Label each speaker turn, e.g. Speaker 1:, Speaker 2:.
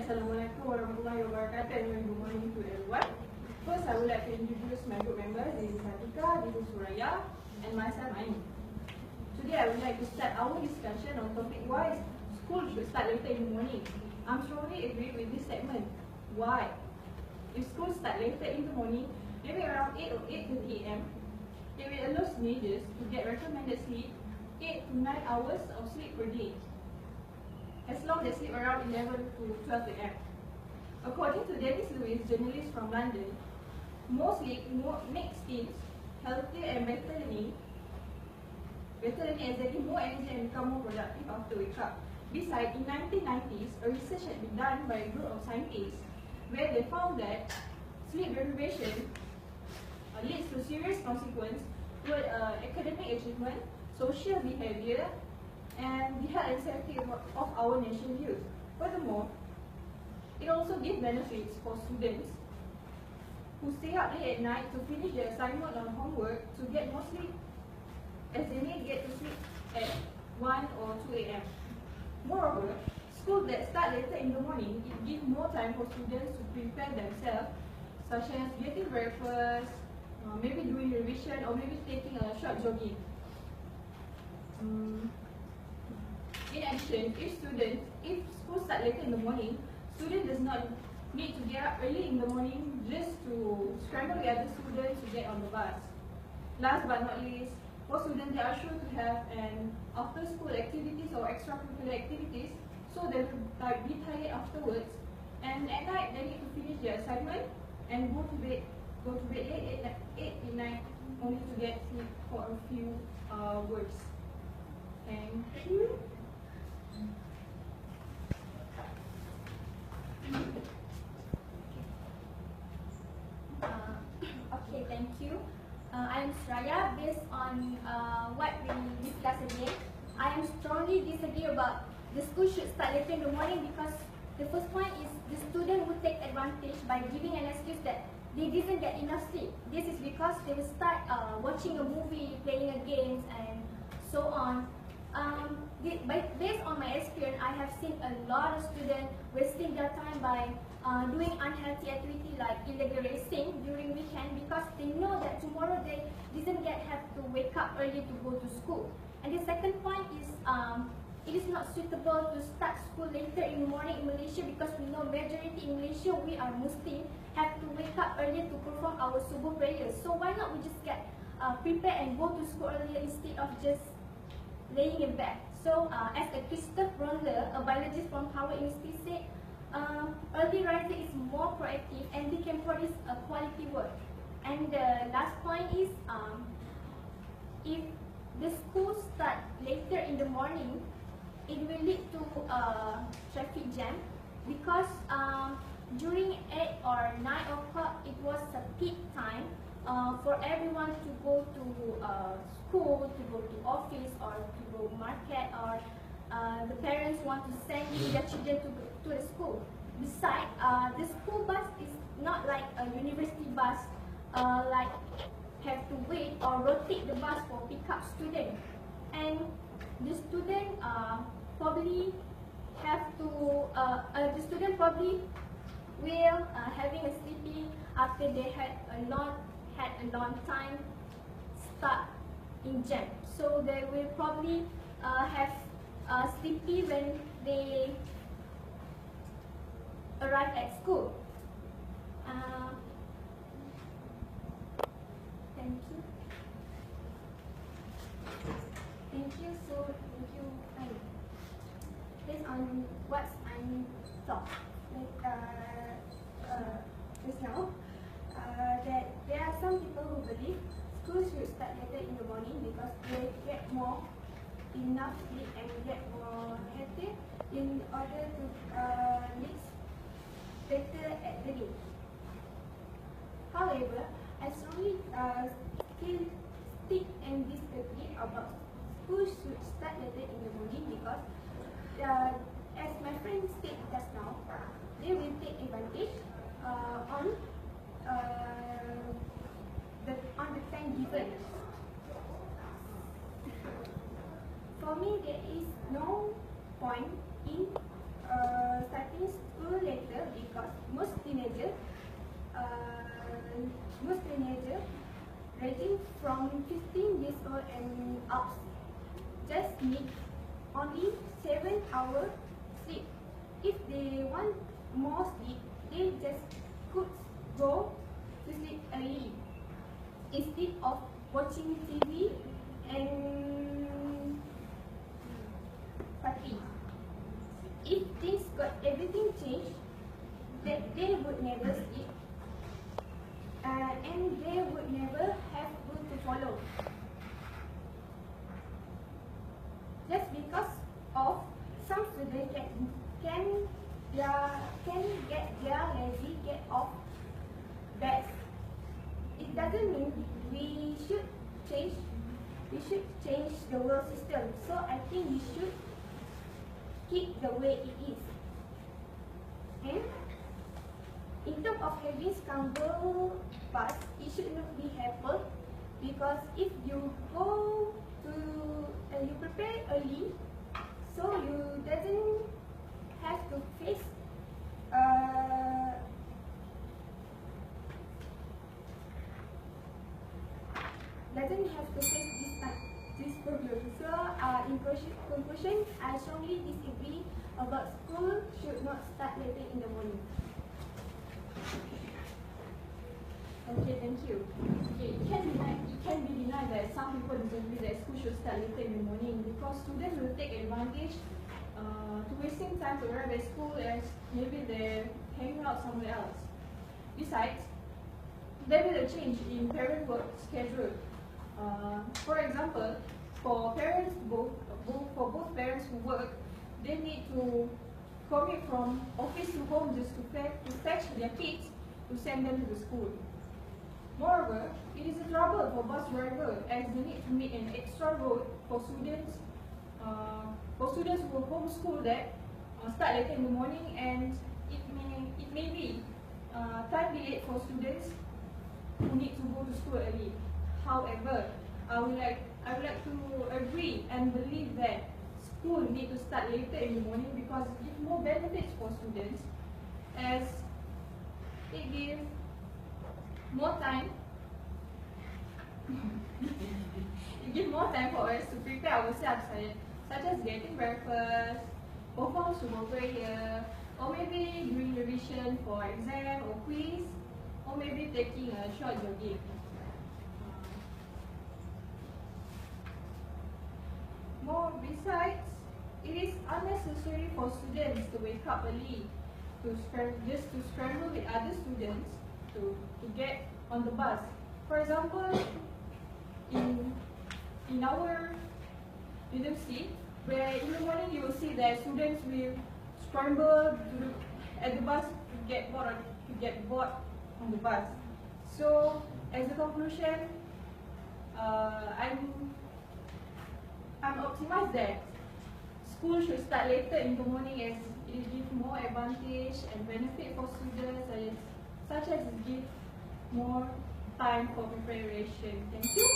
Speaker 1: Assalamualaikum warahmatullahi wabarakatuh and very good morning to everyone. First, I would like to introduce my group members. This is Hatika, this is Suraya, and myself, Aini. Today, I would like to start our discussion on topic why school should start later in the morning. I'm strongly agree with this statement. Why? If school start later in the morning, maybe around 8 or 8:30 am, it will allow teenagers to get recommended sleep 8 to 9 hours of sleep per day, as long as they sleep around 11 to 12 am. According to Dennis Lewis, journalist from London, more sleep makes teens healthier and better learning as they get more energy and become more productive after wake up. Besides, in 1990s, a research had been done by a group of scientists where they found that sleep deprivation leads to serious consequences toward academic achievement, social behavior, and the health and safety of our nation's youth. Furthermore, it also gives benefits for students who stay up late at night to finish their assignment or homework to get more sleep, as they may get to sleep at 1 or 2 am. Moreover, schools that start later in the morning, it gives more time for students to prepare themselves, such as getting breakfast, maybe doing revision, or maybe taking a short jogging. In addition, if school start later in the morning, student does not need to get up early in the morning just to scramble with other students to get on the bus. Last but not least, for students, they are sure to have an after-school activities or extracurricular activities, so they will be tired afterwards. And at night, they need to finish their assignment and go to bed late at 8 at night, only to get sleep for a few hours. Thank you.
Speaker 2: Okay, thank you. I am Suraya. Based on what we discussed again, I am strongly disagree about the school should start later in the morning, because the first point is the student will take advantage by giving an excuse that they didn't get enough sleep. This is because they will start watching a movie, playing a games, and so on. Based on my experience, I have seen a lot of students wasting their time by doing unhealthy activity like illegal racing during weekend, because they know that tomorrow they didn't have to wake up early to go to school. And the second point is it is not suitable to start school later in the morning in Malaysia, because we know majority in Malaysia, we are Muslim, have to wake up early to perform our subuh prayers. So why not we just get prepared and go to school earlier instead of just laying in bed. So as a Christoph Brondler, a biologist from Harvard University, said early rising is more proactive and they can produce a quality work. And the last point is if the school start later in the morning, it will lead to traffic jam, because during 8 or 9 o'clock it was a peak time for everyone to go to school, to go to office, or to go market, or the parents want to send their children to the school. Besides, the school bus is not like a university bus, like have to wait or rotate the bus for pick up student. And the student probably have to, the student probably will having a sleepy after they had a long time stuck in jam. So they will probably have sleepy when they arrive at school. Thank you. Thank you. So thank you. Based on what I thought just now, that there are some people who believe schools should start later in the morning because they get more enough sleep and get more healthy in order to live better at the day. However, I strongly still stick and disagree about schools should start later in the morning, because as my friend stated just now, they will take advantage on the time given. For me, there is no point in starting school later because most teenagers ranging from 15 years old and up just need only 7 hours sleep. If they want more sleep, they just could go to sleep early instead of watching TV and party. If things got everything changed, that they would never sleep and they would never have rule to follow. Just because of some students can get their lazy get off bed. It doesn't mean we should change the world system. So I think we should keep the way it is. And in terms of having scramble bus, it should not be happen because if you go to you prepare early, so you doesn't have to face this problem. So in conclusion, I strongly disagree about school should not start later in the morning.
Speaker 1: Okay, thank you. Okay, it can be denied that some people disagree that school should start later in the morning because students will take advantage to wasting time to arrive at school as maybe they're hanging out somewhere else. Besides, there will be a change in parent work schedule. For example, for both parents who work, they need to commute from office to home just to fetch their kids to send them to the school. Moreover, it is a trouble for bus driver as they need to make an extra road for students who homeschool that start later in the morning, and it may be time delayed for students who need to go to school early. However, I would like to agree and believe that school need to start later in the morning because it gives more benefits for students as it gives more time. It gives more time for us to prepare ourselves, such as getting breakfast, perform subuh prayer, or maybe doing revision for exam or quiz, or maybe taking a short jogging. More besides, it is unnecessary for students to wake up early just to scramble with other students to get on the bus. For example, in our university, where in the morning you will see that students will scramble at the bus to get board on the bus. So, as a conclusion, I'm optimised that school should start later in the morning as it gives more advantage and benefit for students, such as it gives more time for preparation. Thank you.